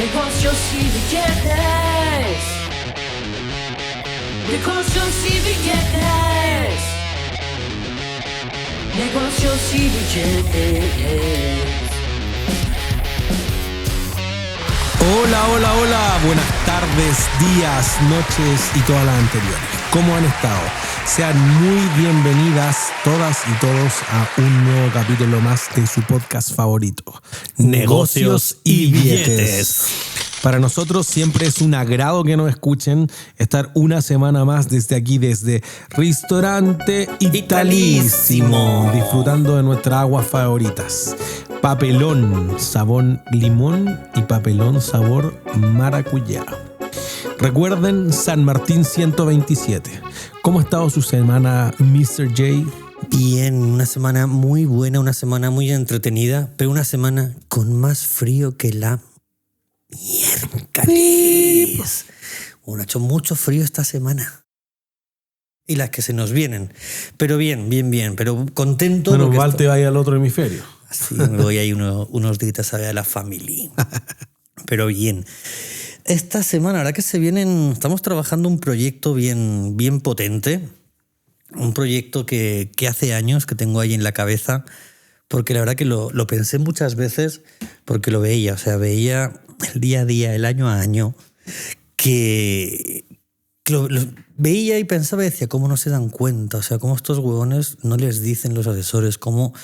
Negocios y billetes. Negocios y billetes. Negocios y billetes. Hola, hola, hola. Buenas tardes, días, noches y todas las anteriores. ¿Cómo han estado? Sean muy bienvenidas todas y todos a un nuevo capítulo más de su podcast favorito, Negocios y Billetes. Para nosotros siempre es un agrado que nos escuchen, estar una semana más desde aquí, desde Ristorante Italísimo, disfrutando de nuestras aguas favoritas. Papelón sabor limón y papelón sabor maracuyá. Recuerden, San Martín 127. ¿Cómo ha estado su semana, Mr. J? Bien, una semana muy buena, una semana muy entretenida, pero una semana con más frío que la miércoles. Bueno, ha hecho mucho frío esta semana. Y las que se nos vienen. Pero bien, pero contento. Menos mal te vaya al otro hemisferio. Sí, me voy ahí unos días a ver a la familia. Pero bien. Esta semana, ahora que se vienen, estamos trabajando un proyecto bien potente. Un proyecto que hace años que tengo ahí en la cabeza, porque la verdad que lo pensé muchas veces, porque lo veía, veía el día a día, el año a año, que lo veía y pensaba y decía, ¿cómo no se dan cuenta? Cómo estos huevones no les dicen los asesores, cómo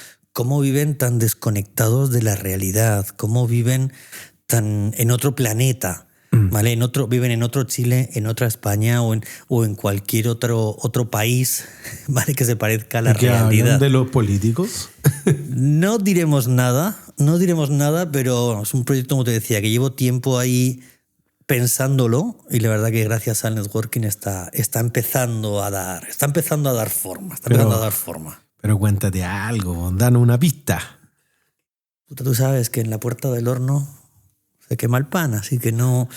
viven tan desconectados de la realidad, cómo viven tan en otro planeta. ¿Vale? Viven en otro Chile, en otra España o en cualquier otro país, ¿vale? Que se parezca a la realidad. ¿Hablan de los políticos? No diremos nada, pero es un proyecto, como te decía, que llevo tiempo ahí pensándolo y la verdad que gracias al networking está empezando a dar forma. Pero cuéntate algo, danos una pista. Puta, tú sabes que en la puerta del horno se quema el pan, así que no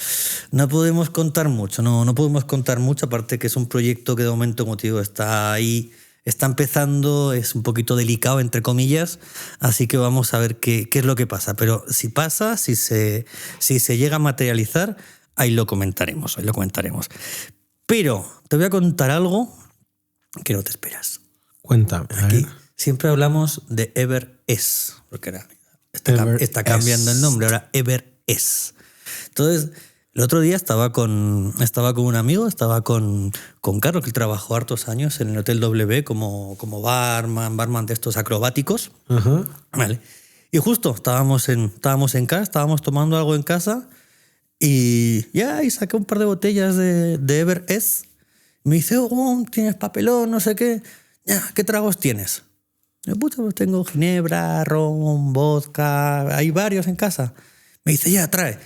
podemos contar mucho, no podemos contar mucho, aparte que es un proyecto que de momento, como te digo, está ahí, está empezando, es un poquito delicado, entre comillas, así que vamos a ver qué es lo que pasa. Pero si pasa, si se llega a materializar, ahí lo comentaremos. Pero te voy a contar algo que no te esperas. Cuéntame. Aquí siempre hablamos de Everest, porque era... Está cambiando el nombre, ahora Everest. Entonces, el otro día estaba con un amigo, estaba con Carlos, que él trabajó hartos años en el Hotel W como barman de estos acrobáticos. Uh-huh. Vale. Y justo estábamos en casa, estábamos tomando algo en casa y saqué un par de botellas de Everest. Me dice, ¿tienes papelón? No sé qué. ¿Qué tragos tienes? Pues tengo ginebra, ron, vodka, hay varios en casa. Me dice, trae.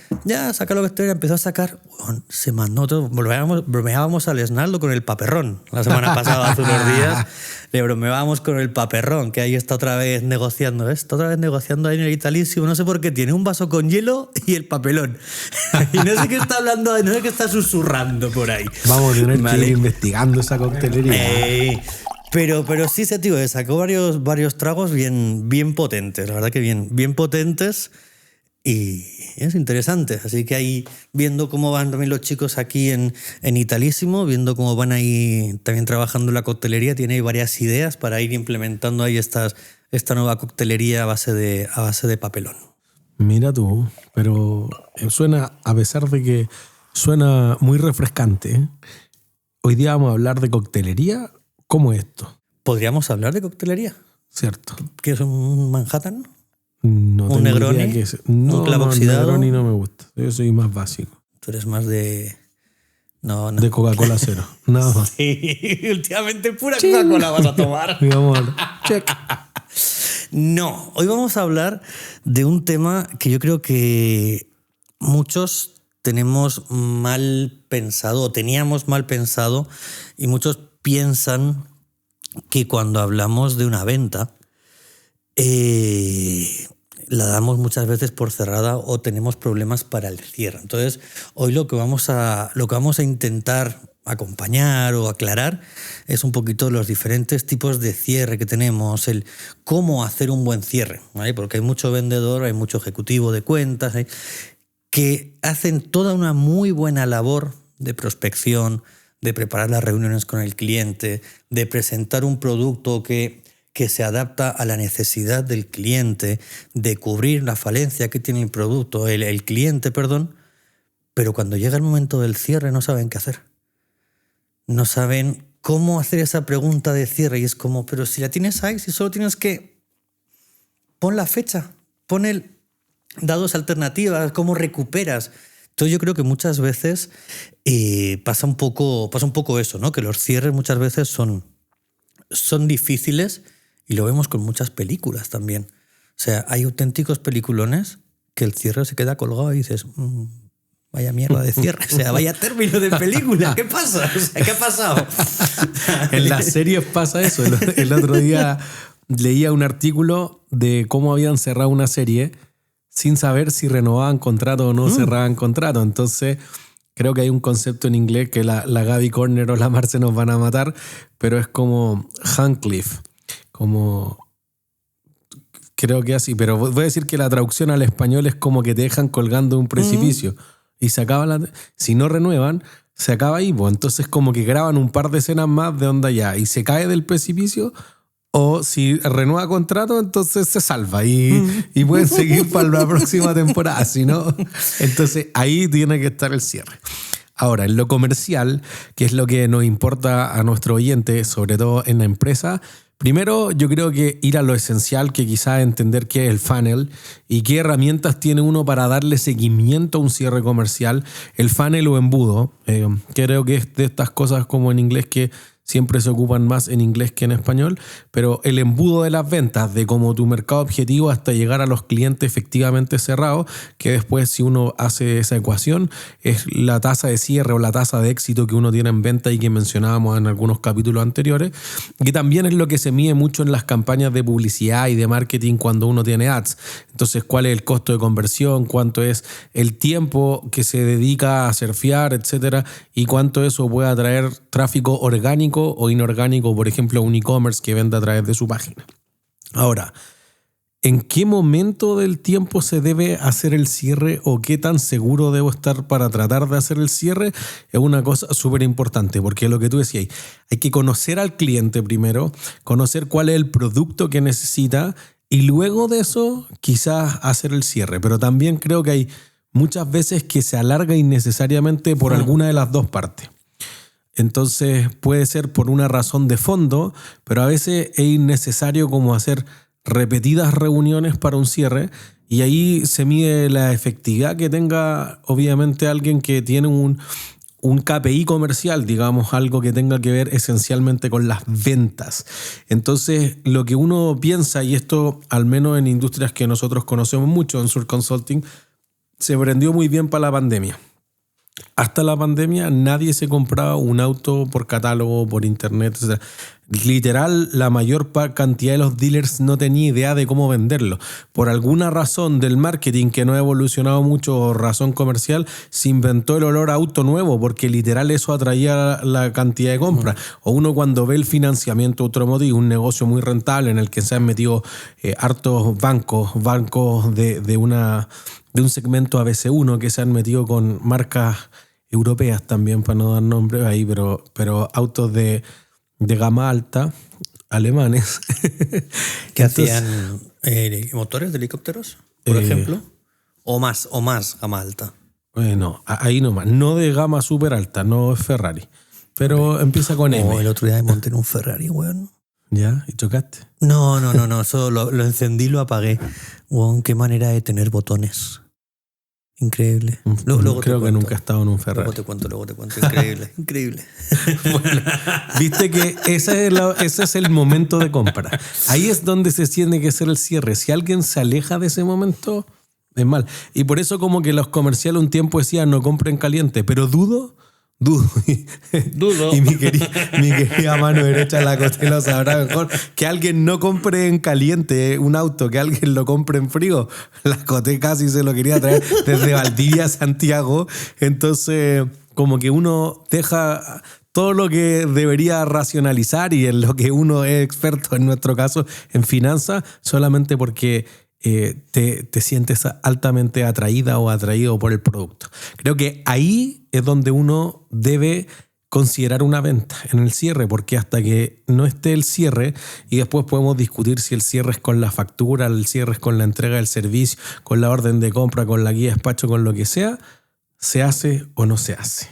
Saca lo que estoy. Empezó a sacar. Se mandó todo. Bromeábamos al Esnaldo con el paperrón. La semana pasada, hace unos días, le bromeábamos con el paperrón, que ahí está otra vez negociando. Está otra vez negociando ahí en el Italísimo. No sé por qué. Tiene un vaso con hielo y el papelón. Y no sé qué está hablando, no sé qué está susurrando por ahí. Vamos a tener que ir investigando esa coctelería. Pero sí, tío, sacó varios tragos bien potentes. La verdad que bien potentes. Y es interesante, así que ahí viendo cómo van también los chicos aquí en Italísimo, viendo cómo van ahí también trabajando en la coctelería, tiene ahí varias ideas para ir implementando ahí esta nueva coctelería a base de papelón. Mira tú, pero suena, a pesar de que suena muy refrescante, hoy día vamos a hablar de coctelería. ¿Cómo es esto? ¿Podríamos hablar de coctelería? Cierto. ¿Qué es un Manhattan? No ¿Un Negroni? No, ¿Un clavo oxidado? El Negroni no me gusta. Yo soy más básico. Tú eres más de... No. De Coca-Cola cero. Nada más. Sí, últimamente pura Coca-Cola vas a tomar. Check. No, hoy vamos a hablar de un tema que yo creo que muchos teníamos mal pensado, y muchos piensan que cuando hablamos de una venta la damos muchas veces por cerrada o tenemos problemas para el cierre. Entonces, hoy lo que vamos a intentar acompañar o aclarar es un poquito los diferentes tipos de cierre que tenemos, el cómo hacer un buen cierre, ¿vale? Porque hay mucho vendedor, hay mucho ejecutivo de cuentas, que hacen toda una muy buena labor de prospección, de preparar las reuniones con el cliente, de presentar un producto que se adapta a la necesidad del cliente, de cubrir la falencia que tiene el producto, el cliente, perdón, pero cuando llega el momento del cierre no saben qué hacer. No saben cómo hacer esa pregunta de cierre y es como, pero si la tienes ahí, si solo tienes que... Pon la fecha, dados alternativas, cómo recuperas. Entonces yo creo que muchas veces pasa un poco eso, ¿no? Que los cierres muchas veces son difíciles y lo vemos con muchas películas también. O sea, hay auténticos peliculones que el cierre se queda colgado y dices, vaya mierda de cierre, o sea, vaya término de película, ¿qué pasa? O sea, ¿qué ha pasado? En las series pasa eso. El otro día leía un artículo de cómo habían cerrado una serie sin saber si renovaban contrato o no cerraban contrato. Entonces, creo que hay un concepto en inglés que la Gaby Corner o la Marce nos van a matar, pero es como Handcliffe, como... Creo que así, pero voy a decir que la traducción al español es como que te dejan colgando de un precipicio y se acaba si no renuevan, se acaba ahí. Pues. Entonces como que graban un par de escenas más de onda ya y se cae del precipicio, o si renueva contrato, entonces se salva y pueden seguir para la próxima temporada. Si no, entonces ahí tiene que estar el cierre. Ahora, en lo comercial, que es lo que nos importa a nuestro oyente, sobre todo en la empresa, primero yo creo que ir a lo esencial, que quizás entender qué es el funnel y qué herramientas tiene uno para darle seguimiento a un cierre comercial. El funnel o embudo, creo que es de estas cosas como en inglés que siempre se ocupan más en inglés que en español, pero el embudo de las ventas, de como tu mercado objetivo hasta llegar a los clientes efectivamente cerrados, que después si uno hace esa ecuación es la tasa de cierre o la tasa de éxito que uno tiene en venta y que mencionábamos en algunos capítulos anteriores, que también es lo que se mide mucho en las campañas de publicidad y de marketing cuando uno tiene ads. Entonces, ¿cuál es el costo de conversión? ¿Cuánto es el tiempo que se dedica a surfear, etcétera? Y cuánto eso puede atraer tráfico orgánico o inorgánico, por ejemplo, un e-commerce que venda a través de su página. Ahora, ¿en qué momento del tiempo se debe hacer el cierre o qué tan seguro debo estar para tratar de hacer el cierre? Es una cosa súper importante, porque lo que tú decías, hay que conocer al cliente primero, conocer cuál es el producto que necesita y luego de eso quizás hacer el cierre. Pero también creo que hay muchas veces que se alarga innecesariamente por alguna de las dos partes. Entonces puede ser por una razón de fondo, pero a veces es innecesario como hacer repetidas reuniones para un cierre y ahí se mide la efectividad que tenga obviamente alguien que tiene un KPI comercial, digamos, algo que tenga que ver esencialmente con las ventas. Entonces lo que uno piensa, y esto al menos en industrias que nosotros conocemos mucho en Sur Consulting, se prendió muy bien para la pandemia. Hasta la pandemia nadie se compraba un auto por catálogo, por internet, etc. Literal, la mayor cantidad de los dealers no tenía idea de cómo venderlo. Por alguna razón del marketing que no ha evolucionado mucho, o razón comercial, se inventó el olor a auto nuevo, porque literal eso atraía la cantidad de compras. O uno cuando ve el financiamiento automotriz, un negocio muy rentable en el que se han metido hartos bancos de un segmento ABC1 que se han metido con marcas europeas también, para no dar nombres ahí, pero autos de gama alta, alemanes. ¿Que hacían motores de helicópteros, por ejemplo? O más gama alta. No, ahí nomás. No de gama súper alta, no es Ferrari. Pero empieza con M. El otro día me monté en un Ferrari, weón. ¿Ya? ¿Y chocaste? No. Eso lo encendí y lo apagué. Weón, qué manera de tener botones. Increíble. Luego creo que nunca he estado en un Ferrari. Luego te cuento. Increíble. Bueno, viste que ese es el momento de compra. Ahí es donde se tiene que hacer el cierre. Si alguien se aleja de ese momento, es mal. Y por eso como que los comerciales un tiempo decían no compren caliente, pero dudo. Y mi querida mano derecha la Coté lo sabrá mejor. Que alguien no compre en caliente un auto, que alguien lo compre en frío. La Coté casi se lo quería traer desde Valdivia a Santiago. Entonces, como que uno deja todo lo que debería racionalizar y en lo que uno es experto, en nuestro caso, en finanzas, solamente porque te sientes altamente atraída o atraído por el producto. Creo que ahí es donde uno debe considerar una venta en el cierre, porque hasta que no esté el cierre, y después podemos discutir si el cierre es con la factura, el cierre es con la entrega del servicio, con la orden de compra, con la guía de despacho, con lo que sea, ¿se hace o no se hace?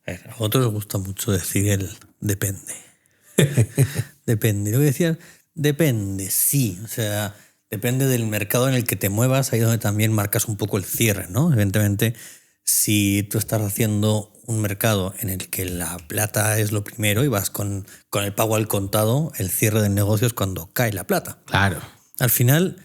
A otros les gusta mucho decir el depende. Depende. Lo que decías, depende, sí. O sea, depende del mercado en el que te muevas, ahí es donde también marcas un poco el cierre, ¿no? Evidentemente, si tú estás haciendo un mercado en el que la plata es lo primero y vas con el pago al contado, el cierre del negocio es cuando cae la plata. Claro. Al final,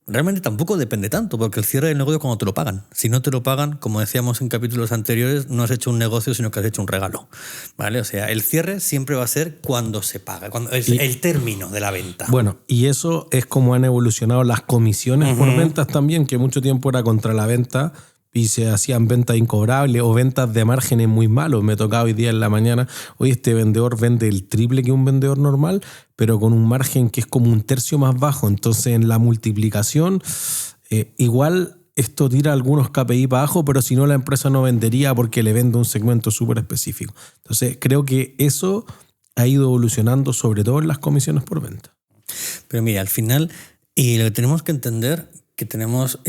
realmente tampoco depende tanto, porque el cierre del negocio es cuando te lo pagan. Si no te lo pagan, como decíamos en capítulos anteriores, no has hecho un negocio, sino que has hecho un regalo, ¿vale? O sea, el cierre siempre va a ser cuando se paga, cuando es el término de la venta. Bueno, y eso es como han evolucionado las comisiones por ventas también, que mucho tiempo era contra la venta y se hacían ventas incobrables o ventas de márgenes muy malos. Me tocaba hoy día en la mañana, hoy este vendedor vende el triple que un vendedor normal, pero con un margen que es como un tercio más bajo. Entonces, en la multiplicación, igual esto tira algunos KPI para abajo, pero si no, la empresa no vendería porque le vende un segmento súper específico. Entonces, creo que eso ha ido evolucionando, sobre todo en las comisiones por venta. Pero mira, al final, lo que tenemos que entender que tenemos,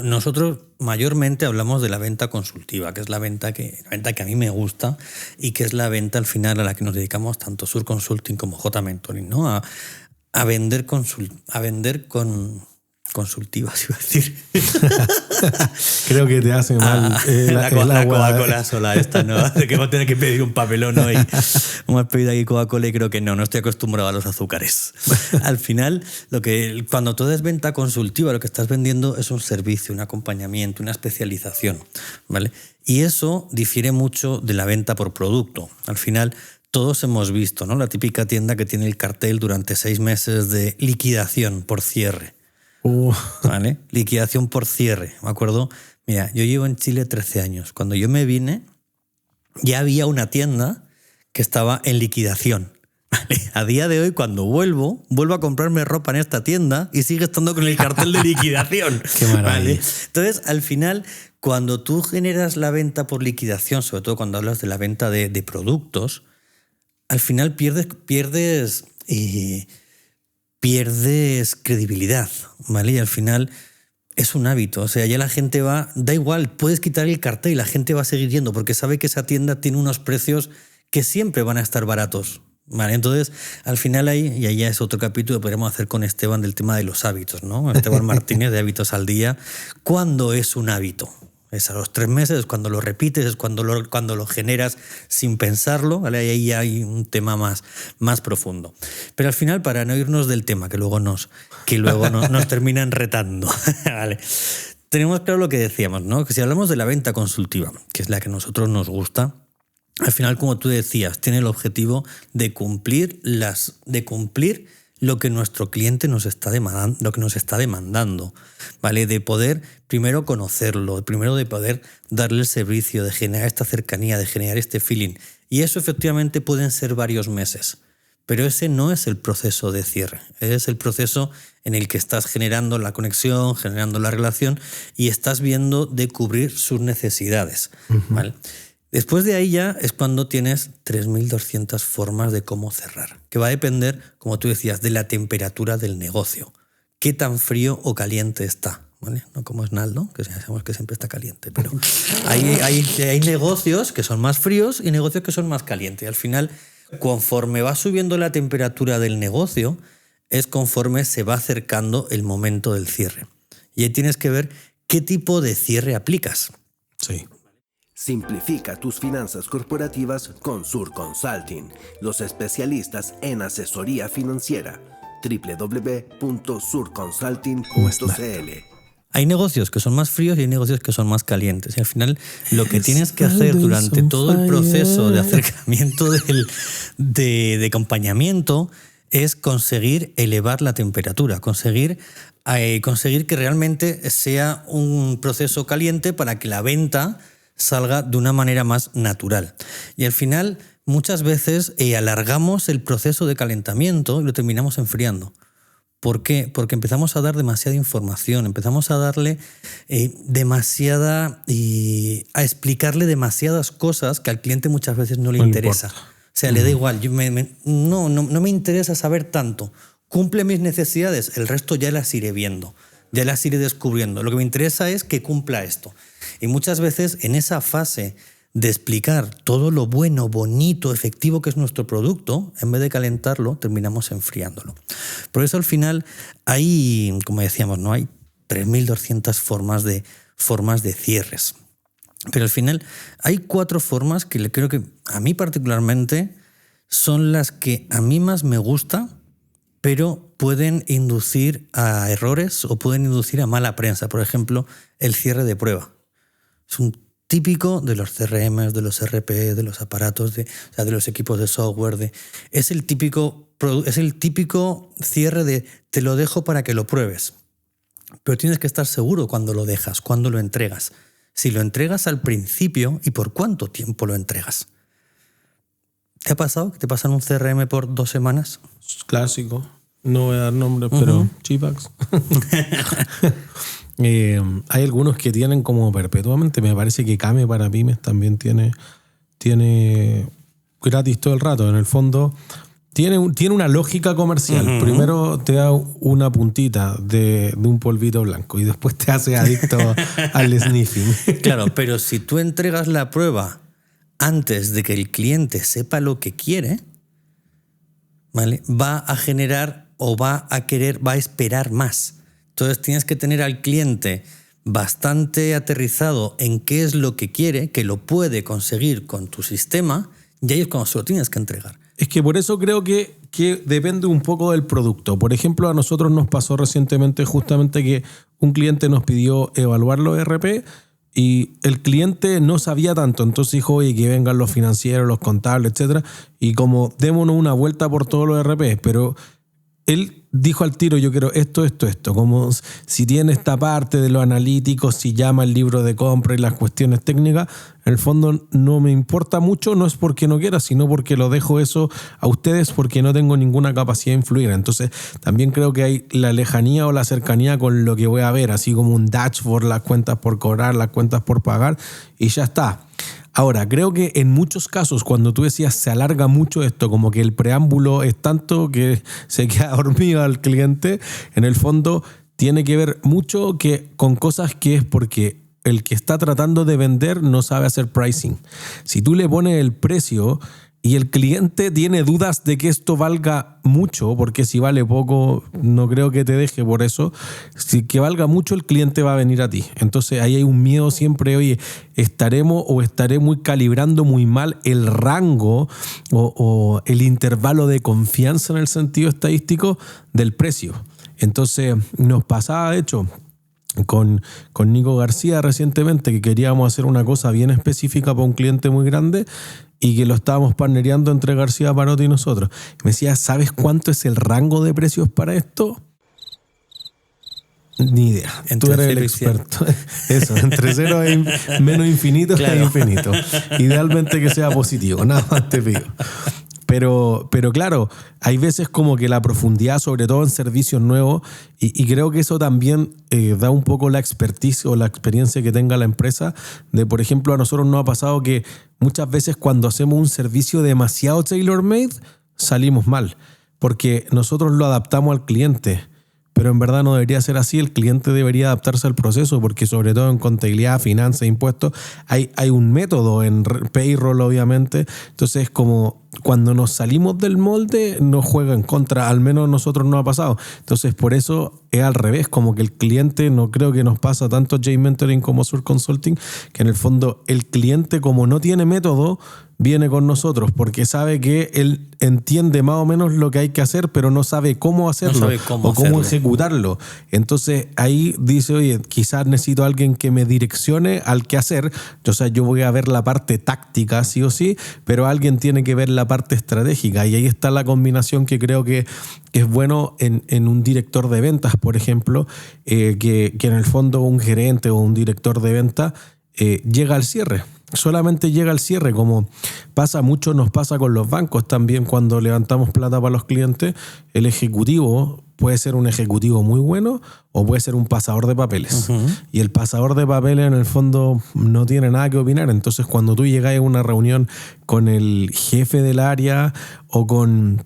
nosotros mayormente hablamos de la venta consultiva, que es la venta que a mí me gusta y que es la venta al final a la que nos dedicamos tanto Sur Consulting como J Mentoring, ¿no? A vender consultivas, iba a decir. Creo que te hace mal la Coca-Cola sola esta, ¿no? De que voy a tener que pedir un papelón hoy. Hemos pedido aquí Coca-Cola y creo que no estoy acostumbrado a los azúcares. Al final, cuando todo es venta consultiva, lo que estás vendiendo es un servicio, un acompañamiento, una especialización, ¿vale? Y eso difiere mucho de la venta por producto. Al final, todos hemos visto, ¿no? La típica tienda que tiene el cartel durante 6 meses de liquidación por cierre. ¿Vale? Liquidación por cierre. Me acuerdo, mira, yo llevo en Chile 13 años. Cuando yo me vine, ya había una tienda que estaba en liquidación. ¿Vale? A día de hoy, cuando vuelvo a comprarme ropa en esta tienda y sigue estando con el cartel de liquidación. Qué maravilla. ¿Vale? Entonces, al final, cuando tú generas la venta por liquidación, sobre todo cuando hablas de la venta de productos, al final pierdes credibilidad, ¿vale? Y al final es un hábito. O sea, ya la gente va, da igual, puedes quitar el cartel y la gente va a seguir yendo porque sabe que esa tienda tiene unos precios que siempre van a estar baratos, ¿vale? Entonces, al final y ahí ya es otro capítulo que podríamos hacer con Esteban del tema de los hábitos, ¿no? Esteban Martínez de Hábitos al Día. ¿Cuándo es un hábito? Es a los 3 meses, es cuando lo repites, es cuando lo generas sin pensarlo, ¿vale? Ahí hay un tema más profundo. Pero al final, para no irnos del tema, que luego nos terminan retando, ¿vale? Tenemos claro lo que decíamos, ¿no? Que si hablamos de la venta consultiva, que es la que a nosotros nos gusta, al final, como tú decías, tiene el objetivo de cumplir lo que nuestro cliente nos está demandando, ¿vale? De poder primero conocerlo, primero de poder darle el servicio, de generar esta cercanía, de generar este feeling. Y eso efectivamente pueden ser varios meses. Pero ese no es el proceso de cierre. Es el proceso en el que estás generando la conexión, generando la relación y estás viendo de cubrir sus necesidades, ¿vale? Después de ahí ya es cuando tienes 3.200 formas de cómo cerrar, que va a depender, como tú decías, de la temperatura del negocio. Qué tan frío o caliente está, ¿vale? No como Snaldo, que sabemos que siempre está caliente, pero hay negocios que son más fríos y negocios que son más calientes. Y al final, conforme va subiendo la temperatura del negocio, es conforme se va acercando el momento del cierre. Y ahí tienes que ver qué tipo de cierre aplicas. Sí. Simplifica tus finanzas corporativas con Sur Consulting, los especialistas en asesoría financiera. www.surconsulting.cl. Hay negocios que son más fríos y hay negocios que son más calientes. Y al final lo que tienes que hacer durante todo el proceso de acercamiento de acompañamiento es conseguir elevar la temperatura, conseguir que realmente sea un proceso caliente para que la venta salga de una manera más natural. Y al final, muchas veces alargamos el proceso de calentamiento y lo terminamos enfriando. ¿Por qué? Porque empezamos a dar demasiada información, empezamos a darle a explicarle demasiadas cosas que al cliente muchas veces no le interesa. importa. O sea, le da igual, no me interesa saber tanto. Cumple mis necesidades, el resto ya las iré viendo, ya las iré descubriendo. Lo que me interesa es que cumpla esto. Y muchas veces en esa fase de explicar todo lo bueno, bonito, efectivo que es nuestro producto, en vez de calentarlo, terminamos enfriándolo. Por eso al final hay, como decíamos, ¿no? Hay 3.200 formas de cierres. Pero al final hay 4 formas que creo que a mí particularmente son las que a mí más me gusta, pero pueden inducir a errores o pueden inducir a mala prensa. Por ejemplo, el cierre de prueba. Es un típico de los CRM, de los RP, de los aparatos, de los equipos de software. Es el típico cierre de te lo dejo para que lo pruebes. Pero tienes que estar seguro cuando lo dejas, cuando lo entregas. Si lo entregas al principio y por cuánto tiempo lo entregas. ¿Te ha pasado que te pasan un CRM por 2 semanas? Clásico. No voy a dar nombres, pero Chipax. Hay algunos que tienen como perpetuamente. Me parece que Kame para pymes también tiene gratis todo el rato. En el fondo tiene una lógica comercial. Primero te da una puntita de un polvito blanco y después te hace adicto al sniffing. Claro, pero si tú entregas la prueba antes de que el cliente sepa lo que quiere, ¿vale? Va a generar o va a esperar más. Entonces tienes que tener al cliente bastante aterrizado en qué es lo que quiere, que lo puede conseguir con tu sistema, y ahí es cuando se lo tienes que entregar. Es que por eso creo que depende un poco del producto. Por ejemplo, a nosotros nos pasó recientemente justamente que un cliente nos pidió evaluar los ERP y el cliente no sabía tanto. Entonces dijo, oye, que vengan los financieros, los contables, etcétera, y como démonos una vuelta por todos los ERP, pero él dijo al tiro, yo quiero esto, como si tiene esta parte de lo analítico, si llama el libro de compra y las cuestiones técnicas, en el fondo no me importa mucho, no es porque no quiera, sino porque lo dejo eso a ustedes porque no tengo ninguna capacidad de influir. Entonces también creo que hay la lejanía o la cercanía con lo que voy a ver, así como un dashboard, las cuentas por cobrar, las cuentas por pagar y ya está. Ahora, creo que en muchos casos, cuando tú decías se alarga mucho esto, como que el preámbulo es tanto que se queda dormido al cliente, en el fondo tiene que ver mucho con cosas que es porque el que está tratando de vender no sabe hacer pricing. Si tú le pones el precio y el cliente tiene dudas de que esto valga mucho, porque si vale poco no creo que te deje por eso, si que valga mucho el cliente va a venir a ti. Entonces ahí hay un miedo siempre, oye, estaré muy calibrando muy mal el rango o el intervalo de confianza en el sentido estadístico del precio. Entonces nos pasaba de hecho con Nico García recientemente que queríamos hacer una cosa bien específica para un cliente muy grande y que lo estábamos partnereando entre García Parotti y nosotros. Me decía, ¿sabes cuánto es el rango de precios para esto? Ni idea. Tú eres el experto. Eso, entre 0 y menos infinito, claro. Es infinito. Idealmente que sea positivo, nada más te pido. Pero claro, hay veces como que la profundidad, sobre todo en servicios nuevos, y creo que eso también da un poco la expertise o la experiencia que tenga la empresa. De, por ejemplo, a nosotros nos ha pasado que muchas veces cuando hacemos un servicio demasiado tailor-made, salimos mal, porque nosotros lo adaptamos al cliente. Pero en verdad no debería ser así, el cliente debería adaptarse al proceso porque sobre todo en contabilidad, finanzas, impuestos, hay un método en payroll obviamente, entonces es como cuando nos salimos del molde nos juega en contra, al menos a nosotros nos ha pasado. Entonces por eso es al revés, como que el cliente, no creo que nos pasa tanto J-Mentoring como Sur Consulting, que en el fondo el cliente como no tiene método, viene con nosotros porque sabe que él entiende más o menos lo que hay que hacer, pero no sabe cómo hacerlo o cómo ejecutarlo. Entonces ahí dice, oye, quizás necesito a alguien que me direccione al qué hacer. O sea, yo voy a ver la parte táctica sí o sí, pero alguien tiene que ver la parte estratégica y ahí está la combinación que creo que es bueno en un director de ventas, por ejemplo, que en el fondo un gerente o un director de ventas llega al cierre. Solamente llega al cierre, como pasa mucho, nos pasa con los bancos también cuando levantamos plata para los clientes, el ejecutivo puede ser un ejecutivo muy bueno o puede ser un pasador de papeles. Y el pasador de papeles en el fondo no tiene nada que opinar. Entonces cuando tú llegas a una reunión con el jefe del área o con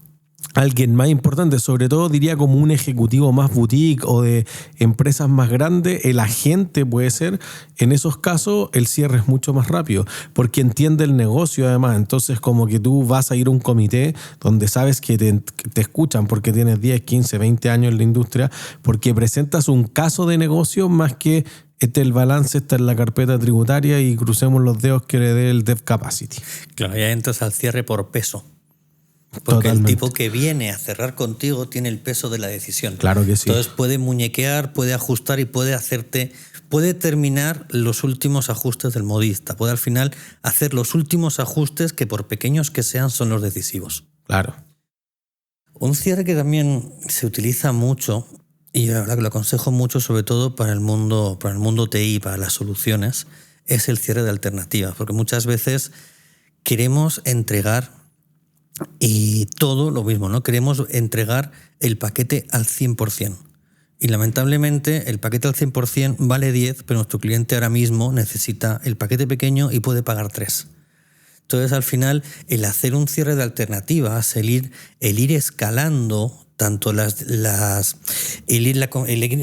alguien más importante, sobre todo diría como un ejecutivo más boutique o de empresas más grandes, el agente puede ser, en esos casos el cierre es mucho más rápido porque entiende el negocio además. Entonces como que tú vas a ir a un comité donde sabes que te escuchan porque tienes 10, 15, 20 años en la industria, porque presentas un caso de negocio más que este es el balance, está en la carpeta tributaria y crucemos los dedos que le dé el Dev Capacity. Claro, ya entras al cierre por peso. Porque Totalmente. el tipo que viene a cerrar contigo tiene el peso de la decisión. Claro que sí. Entonces puede muñequear, puede ajustar y puede terminar los últimos ajustes del modista. Puede al final hacer los últimos ajustes que por pequeños que sean son los decisivos. Claro. Un cierre que también se utiliza mucho, y la verdad que lo aconsejo mucho sobre todo para el mundo TI, para las soluciones, es el cierre de alternativas. Porque muchas veces queremos entregar y todo lo mismo, ¿no? Queremos entregar el paquete al 100%. Y lamentablemente el paquete al 100% vale 10, pero nuestro cliente ahora mismo necesita el paquete pequeño y puede pagar 3. Entonces al final el hacer un cierre de alternativas, el ir escalando tanto el ir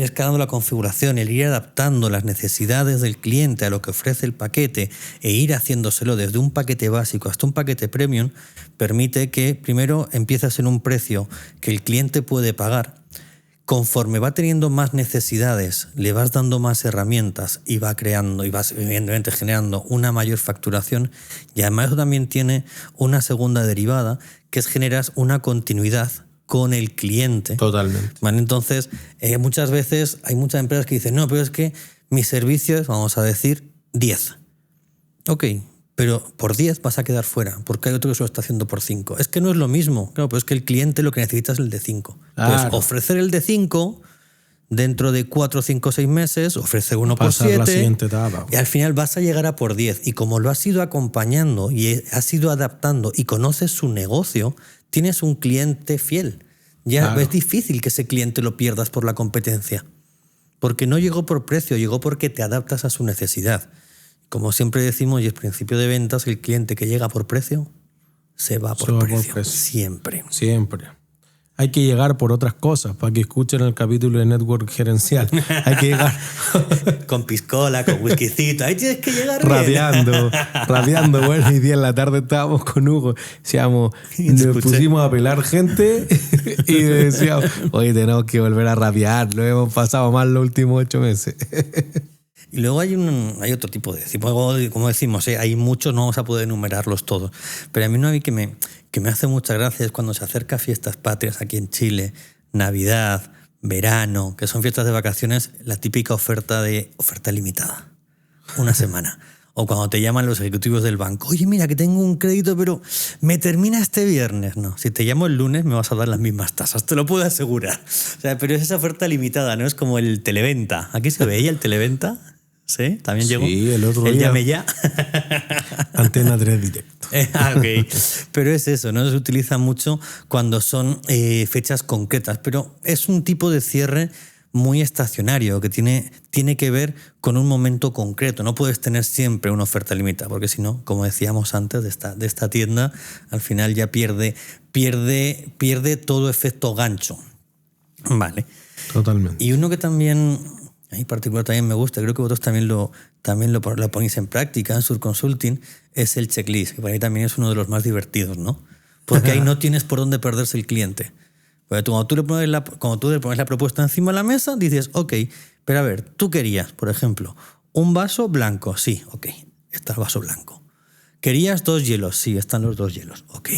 escalando la configuración, el ir adaptando las necesidades del cliente a lo que ofrece el paquete e ir haciéndoselo desde un paquete básico hasta un paquete premium, permite que primero empieces en un precio que el cliente puede pagar. Conforme va teniendo más necesidades, le vas dando más herramientas y va creando y vas evidentemente generando una mayor facturación, y además eso también tiene una segunda derivada, que es generas una continuidad con el cliente. Totalmente. ¿Vale? Entonces, muchas veces hay muchas empresas que dicen, no, pero es que mi servicio es, vamos a decir, 10. Ok, pero por 10 vas a quedar fuera, porque hay otro que se lo está haciendo por 5. Es que no es lo mismo. Claro, pero es que el cliente lo que necesita es el de 5. Entonces, Claro. ofrecer el de 5 dentro de 4, 5, 6 meses, ofrecer uno por Pasar 7. la siguiente etapa. Y al final vas a llegar a por 10. Y como lo has ido acompañando y has ido adaptando y conoces su negocio, tienes un cliente fiel. Ya Claro. es difícil que ese cliente lo pierdas por la competencia. Porque no llegó por precio, llegó porque te adaptas a su necesidad. Como siempre decimos, y es principio de ventas, el cliente que llega por precio se va por precio. Siempre. Siempre. Hay que llegar por otras cosas, para que escuchen el capítulo de Network Gerencial. Hay que llegar Con piscola, con whiskycito. Ahí tienes que llegar bien. rapeando. Bueno, hoy día en la tarde estábamos con Hugo, decíamos, nos pusimos a pelar gente y decíamos, oye, tenemos que volver a rapear, lo hemos pasado mal los últimos 8 meses. Y luego hay otro tipo de... Como decimos, hay muchos, no vamos a poder enumerarlos todos. Pero a mí no hay que me hace mucha gracia es cuando se acerca fiestas patrias aquí en Chile, Navidad, verano, que son fiestas de vacaciones, la típica oferta limitada. Una semana. O cuando te llaman los ejecutivos del banco, oye, mira, que tengo un crédito, pero me termina este viernes. No, si te llamo el lunes me vas a dar las mismas tasas, te lo puedo asegurar. O sea, pero es esa oferta limitada, no es como el televenta. ¿Aquí se veía el televenta? ¿Sí? ¿También llegó? Sí, el otro día. ¿El llame ya? Antena 3 directo. Ok. Pero es eso, ¿no? Se utiliza mucho cuando son fechas concretas, pero es un tipo de cierre muy estacionario que tiene que ver con un momento concreto. No puedes tener siempre una oferta limitada, porque si no, como decíamos antes de esta tienda, al final ya pierde todo efecto gancho. Vale. Totalmente. Y uno que también, en particular también me gusta, creo que vosotros también lo ponéis en práctica en Sur Consulting, es el checklist, que para mí también es uno de los más divertidos, ¿no? Porque ahí no tienes por dónde perderse el cliente. Porque cuando tú le pones la propuesta encima de la mesa, dices, ok, pero a ver, tú querías, por ejemplo, un vaso blanco. Sí, ok, está el vaso blanco. ¿Querías 2 hielos? Sí, están los 2 hielos. Ok.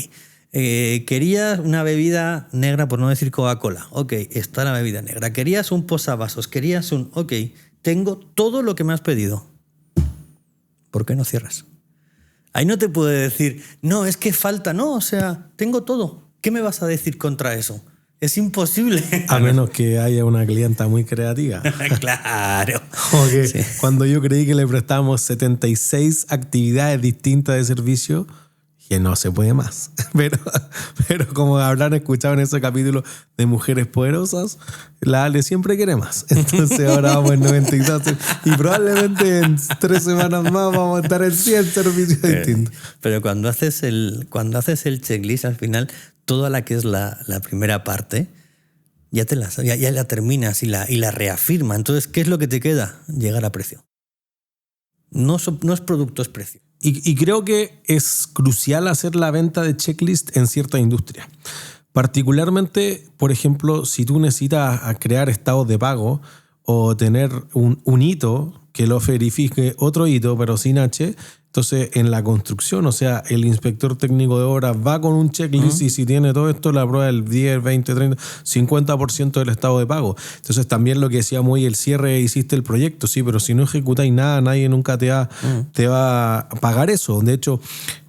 ¿Querías una bebida negra, por no decir Coca-Cola? Ok, está la bebida negra. ¿Querías un posavasos? ¿Querías un...? Ok, tengo todo lo que me has pedido. ¿Por qué no cierras? Ahí no te puede decir, no, es que falta. No, o sea, tengo todo. ¿Qué me vas a decir contra eso? Es imposible. A menos que haya una clienta muy creativa. Claro. Okay. Sí. Cuando yo creí que le prestamos 76 actividades distintas de servicio, que no se puede más. Pero como habrán escuchado en ese capítulo de Mujeres Poderosas, la Ale siempre quiere más. Entonces ahora vamos en 92 y probablemente en 3 semanas más vamos a estar en 100 servicios distintos. Pero cuando haces el checklist, al final, toda la que es la primera parte, ya la terminas y la reafirma. Entonces, ¿qué es lo que te queda? Llegar a precio. No es producto, es precio. Y creo que es crucial hacer la venta de checklist en ciertas industrias. Particularmente, por ejemplo, si tú necesitas crear estados de pago o tener un hito que lo verifique otro hito, pero sin H, entonces en la construcción, o sea, el inspector técnico de obras va con un checklist y si tiene todo esto, la prueba el 10, 20, 30, 50% del estado de pago. Entonces también lo que decíamos hoy, el cierre, hiciste el proyecto, sí, pero si no ejecutáis nada, nadie nunca te va a pagar eso. De hecho,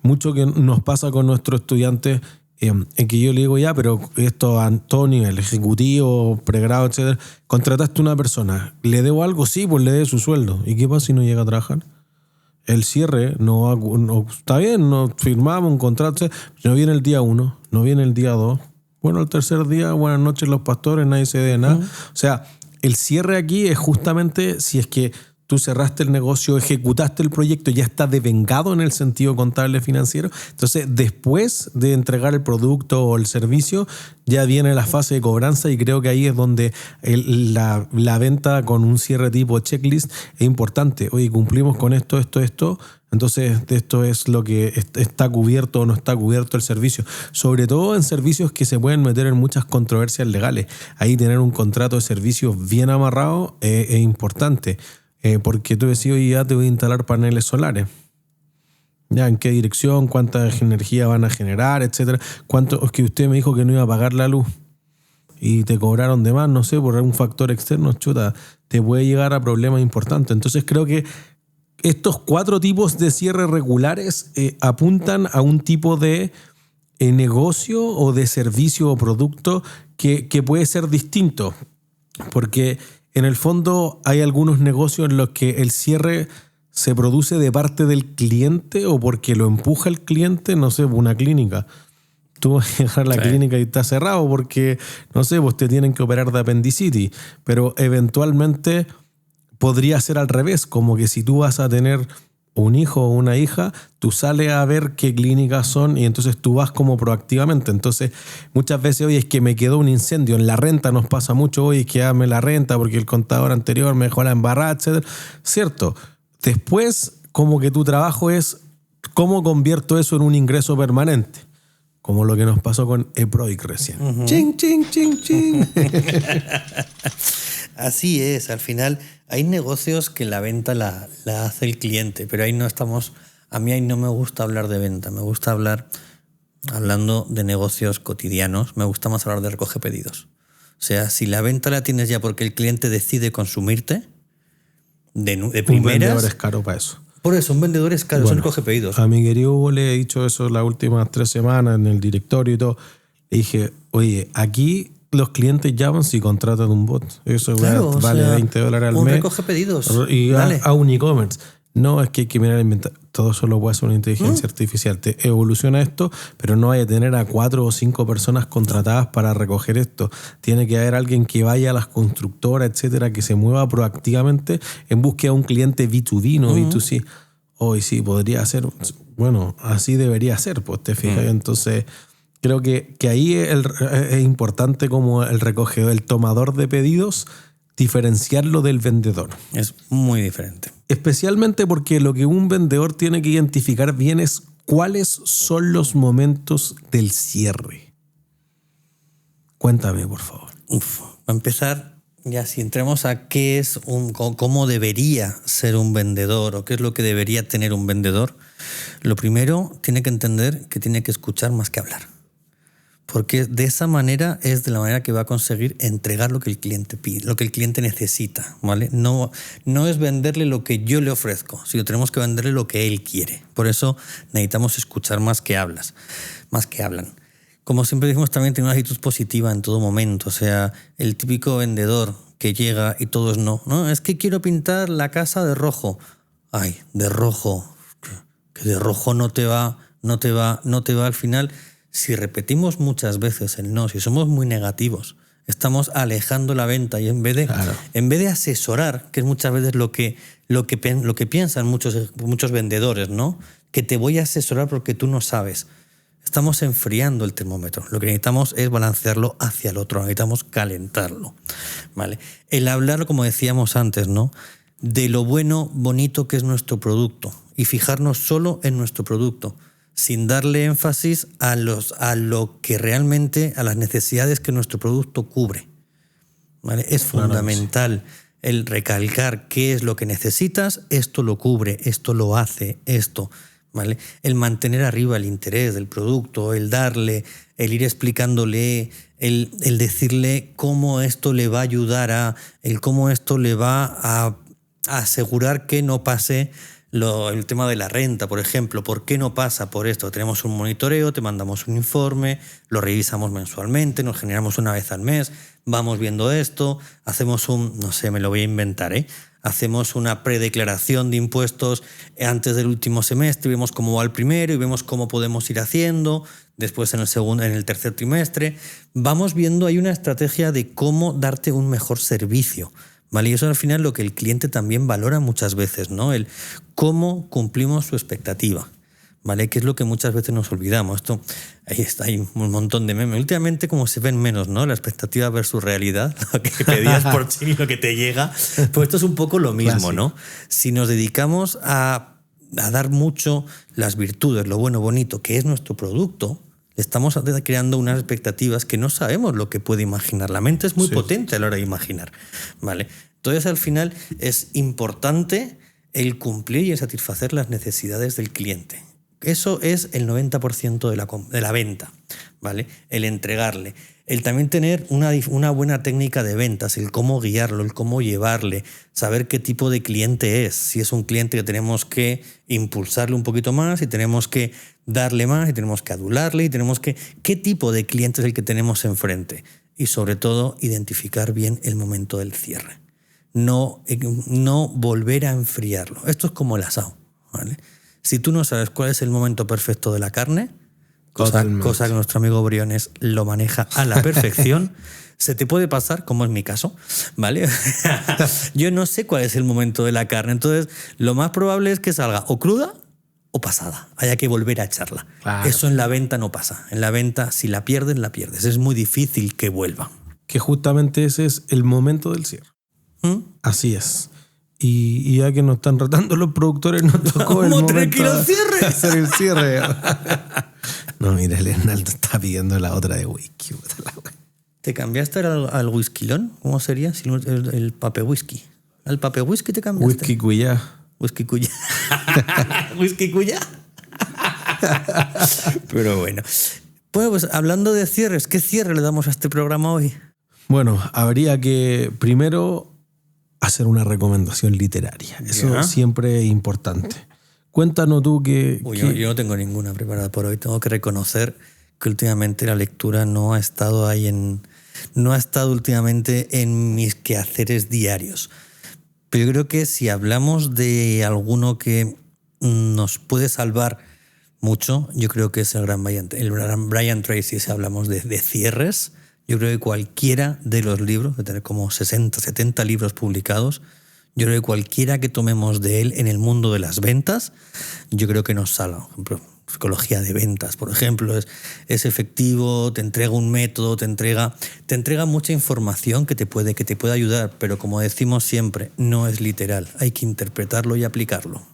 mucho que nos pasa con nuestros estudiantes, en que yo le digo ya, pero esto a todo nivel, ejecutivo, pregrado, etcétera, contrataste una persona, ¿le debo algo? Sí, pues le debe su sueldo. ¿Y qué pasa si no llega a trabajar? El cierre no está bien, no firmamos un contrato, no viene el día 1, no viene el día 2. Bueno, el tercer día, buenas noches los pastores, nadie se dé nada. O sea, el cierre aquí es justamente si es que tú cerraste el negocio, ejecutaste el proyecto, ya está devengado en el sentido contable financiero. Entonces, después de entregar el producto o el servicio, ya viene la fase de cobranza y creo que ahí es donde la venta con un cierre tipo checklist es importante. Oye, cumplimos con esto. Entonces, de esto es lo que está cubierto o no está cubierto el servicio. Sobre todo en servicios que se pueden meter en muchas controversias legales. Ahí tener un contrato de servicios bien amarrado es importante. Porque tú decís, oye, ya te voy a instalar paneles solares. Ya, ¿en qué dirección? ¿Cuánta energía van a generar? Etcétera. ¿Cuánto? Es que usted me dijo que no iba a pagar la luz y te cobraron de más, no sé, por un factor externo, chuta, te puede llegar a problemas importantes. Entonces creo que estos 4 tipos de cierre regulares apuntan a un tipo de negocio o de servicio o producto que puede ser distinto. Porque en el fondo hay algunos negocios en los que el cierre se produce de parte del cliente o porque lo empuja el cliente, no sé, una clínica. Tú vas a dejar la clínica y está cerrado porque, no sé, pues te tienen que operar de apendicitis. Pero eventualmente podría ser al revés, como que si tú vas a tener un hijo o una hija, tú sales a ver qué clínicas son y entonces tú vas como proactivamente. Entonces, muchas veces, oye, es que me quedó un incendio. En la renta nos pasa mucho, oye, es que dame la renta porque el contador anterior me dejó la embarrada, etc. Cierto. Después, como que tu trabajo es cómo convierto eso en un ingreso permanente. Como lo que nos pasó con Eproic recién. Ching, ching, ching, ching. Así es, al final hay negocios que la venta la hace el cliente, pero ahí no estamos. A mí ahí no me gusta hablar de venta, me gusta hablando de negocios cotidianos, me gusta más hablar de recoge pedidos. O sea, si la venta la tienes ya porque el cliente decide consumirte, de primeras. Un vendedor es caro para eso. Por eso, un vendedor es caro, son recoge pedidos. A mi querido Hugo le he dicho eso las últimas 3 semanas en el directorio y todo. Le dije, oye, aquí los clientes llaman si contratan un bot. Eso claro, vale $20 al mes. Un recoge pedidos. Y a un e-commerce. No, es que hay que mirar el inventario. Todo eso lo puede hacer una inteligencia artificial. Te evoluciona esto, pero no vaya a tener a 4 o 5 personas contratadas para recoger esto. Tiene que haber alguien que vaya a las constructoras, etcétera, que se mueva proactivamente en búsqueda de un cliente B2B, no B2C. Hoy sí, podría ser. Bueno, así debería ser, pues te fijas. Entonces, creo que ahí es importante como el recogedor, el tomador de pedidos, diferenciarlo del vendedor. Es muy diferente. Especialmente porque lo que un vendedor tiene que identificar bien es cuáles son los momentos del cierre. Cuéntame, por favor. Para empezar, ya si entremos a qué es cómo debería ser un vendedor o qué es lo que debería tener un vendedor, lo primero tiene que entender que tiene que escuchar más que hablar. Porque de esa manera es de la manera que va a conseguir entregar lo que el cliente pide, lo que el cliente necesita, ¿vale? No es venderle lo que yo le ofrezco, sino tenemos que venderle lo que él quiere. Por eso necesitamos escuchar más que hablan. Como siempre decimos, también tener una actitud positiva en todo momento. O sea, el típico vendedor que llega y todo es no. No, es que quiero pintar la casa de rojo. Ay, de rojo. Que de rojo no te va no te va al final. Si repetimos muchas veces el no, si somos muy negativos, estamos alejando la venta y en vez de asesorar, que es muchas veces lo que piensan muchos vendedores, ¿no? Que te voy a asesorar porque tú no sabes. Estamos enfriando el termómetro. Lo que necesitamos es balancearlo hacia el otro, necesitamos calentarlo, ¿vale? El hablar, como decíamos antes, ¿no? De lo bueno, bonito que es nuestro producto y fijarnos solo en nuestro producto, sin darle énfasis a lo que realmente, a las necesidades que nuestro producto cubre, ¿vale? Es fundamental el recalcar qué es lo que necesitas, esto lo cubre, esto lo hace, esto, ¿vale? El mantener arriba el interés del producto, el darle, el ir explicándole, el decirle cómo esto le va a ayudar cómo esto le va a asegurar que no pase el tema de la renta, por ejemplo. ¿Por qué no pasa por esto? Tenemos un monitoreo, te mandamos un informe, lo revisamos mensualmente, nos generamos una vez al mes, vamos viendo esto, hacemos no sé, me lo voy a inventar, hacemos una predeclaración de impuestos antes del último semestre, vemos cómo va el primero y vemos cómo podemos ir haciendo, después en el tercer trimestre. Vamos viendo, hay una estrategia de cómo darte un mejor servicio, ¿vale? Y eso al final es lo que el cliente también valora muchas veces, ¿no? El cómo cumplimos su expectativa, ¿vale? Que es lo que muchas veces nos olvidamos. Ahí está, hay un montón de memes. Últimamente como se ven menos, ¿no? La expectativa versus realidad, lo que pedías por sí y lo que te llega. Pues esto es un poco lo mismo, clásico, ¿no? Si nos dedicamos a dar mucho las virtudes, lo bueno, bonito, que es nuestro producto, estamos creando unas expectativas que no sabemos lo que puede imaginar. La mente es muy potente a la hora de imaginar, ¿vale? Entonces, al final, es importante el cumplir y el satisfacer las necesidades del cliente. Eso es el 90% de la venta, ¿vale? El entregarle. El también tener una buena técnica de ventas, el cómo guiarlo, el cómo llevarle, saber qué tipo de cliente es. Si es un cliente que tenemos que impulsarle un poquito más y tenemos que darle más y tenemos que adularle y qué tipo de cliente es el que tenemos enfrente. Y sobre todo, identificar bien el momento del cierre. No volver a enfriarlo. Esto es como el asado, ¿vale? Si tú no sabes cuál es el momento perfecto de la carne, cosa que nuestro amigo Briones lo maneja a la perfección, se te puede pasar, como es mi caso, ¿vale? Yo no sé cuál es el momento de la carne, entonces lo más probable es que salga o cruda o pasada, haya que volver a echarla. Claro. Eso en la venta no pasa. En la venta, si la pierdes, la pierdes. Es muy difícil que vuelva. Que justamente ese es el momento del cierre. Así es. Y ya que nos están rotando los productores, nos tocó el momento de hacer el cierre. No, mira, el Hernaldo está pidiendo la otra de whisky. ¿Te cambiaste al whiskylón? ¿Cómo sería? El pape whisky. ¿Al pape whisky te cambiaste? Whisky cuyá. Whisky cuyá. Whisky cuyá. Pero bueno. Pues hablando de cierres, ¿qué cierre le damos a este programa hoy? Bueno, habría que primero hacer una recomendación literaria. Eso siempre es importante. Cuéntanos tú que... Yo no tengo ninguna preparada por hoy. Tengo que reconocer que últimamente la lectura no ha estado últimamente en mis quehaceres diarios. Pero yo creo que si hablamos de alguno que nos puede salvar mucho, yo creo que es el gran Brian Tracy. Si hablamos de cierres, yo creo que cualquiera de los libros, de tener como 60, 70 libros publicados, yo creo que cualquiera que tomemos de él en el mundo de las ventas, yo creo que nos salva. Por ejemplo, psicología de ventas, por ejemplo, es efectivo, te entrega un método, te entrega mucha información que te puede ayudar, pero como decimos siempre, no es literal. Hay que interpretarlo y aplicarlo.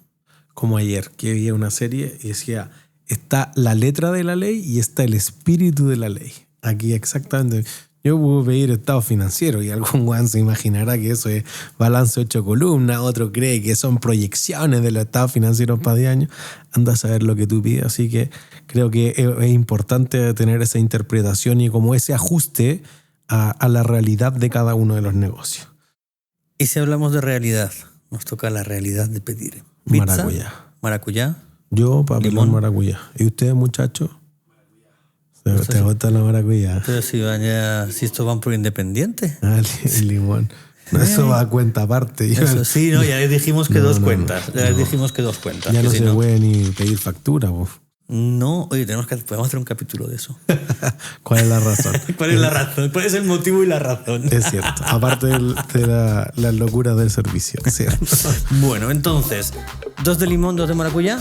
Como ayer, que vi una serie y decía, está la letra de la ley y está el espíritu de la ley. Aquí exactamente. Yo puedo pedir estado financiero y algún guan se imaginará que eso es balance 8 columnas, otro cree que son proyecciones de los estados financieros para 10 años. Anda a saber lo que tú pides. Así que creo que es importante tener esa interpretación y como ese ajuste a la realidad de cada uno de los negocios. Y si hablamos de realidad, nos toca la realidad de pedir pizza, maracuyá. Yo, papelón, maracuyá. ¿Y ustedes, muchachos? ¿Te gusta la maracuyá? Pero si esto van por independiente. El limón. No, eso va a cuenta aparte. Eso, sí, no, ya les dijimos que dos cuentas. Ya les dijimos que 2 cuentas. Ya no se puede ni pedir factura. No, oye, podemos hacer un capítulo de eso. ¿Cuál es la razón? ¿Cuál es la razón? ¿Cuál es el motivo y la razón? Es cierto. Aparte de la locura del servicio, ¿cierto? Bueno, entonces, 2 de limón, 2 de maracuyá.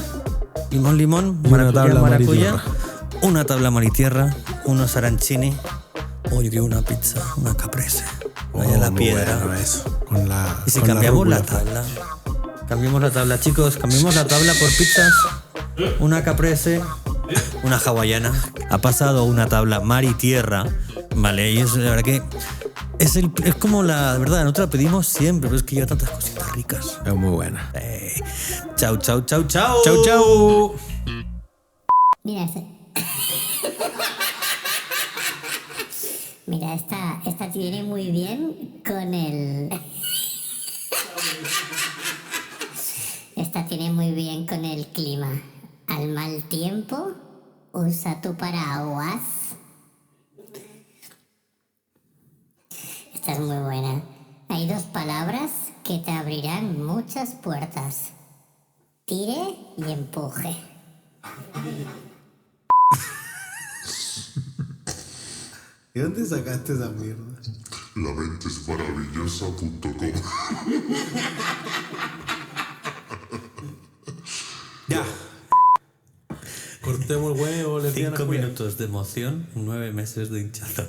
Limón, limón, Y una maracuyá, tabla mar y maracuyá. tierra. Una tabla mar y tierra, unos arancini. Oye, que una pizza, una caprese. Vaya la muy piedra. bueno eso. Con la, Y si con cambiamos la rúcula. tabla. Cambiamos la tabla, chicos. Cambiamos la tabla por pizzas. Una caprese, una hawaiana. Ha pasado a una tabla mar y tierra. Vale, y es la verdad que es como la verdad, nosotros la pedimos siempre, pero es que lleva tantas cositas ricas. Es muy buena. Chau, chau, chau, chau. Chau, chau. Mira, Mira, esta tiene muy bien con el... Esta tiene muy bien con el clima. Al mal tiempo, usa tu paraguas. Esta es muy buena. Hay 2 palabras que te abrirán muchas puertas. Tire y empuje. ¿Y dónde sacaste esa mierda? lamentesmaravillosa.com. Ya. Cortemos el huevo, lesbiana. 5 minutos de emoción, 9 meses de hinchazón.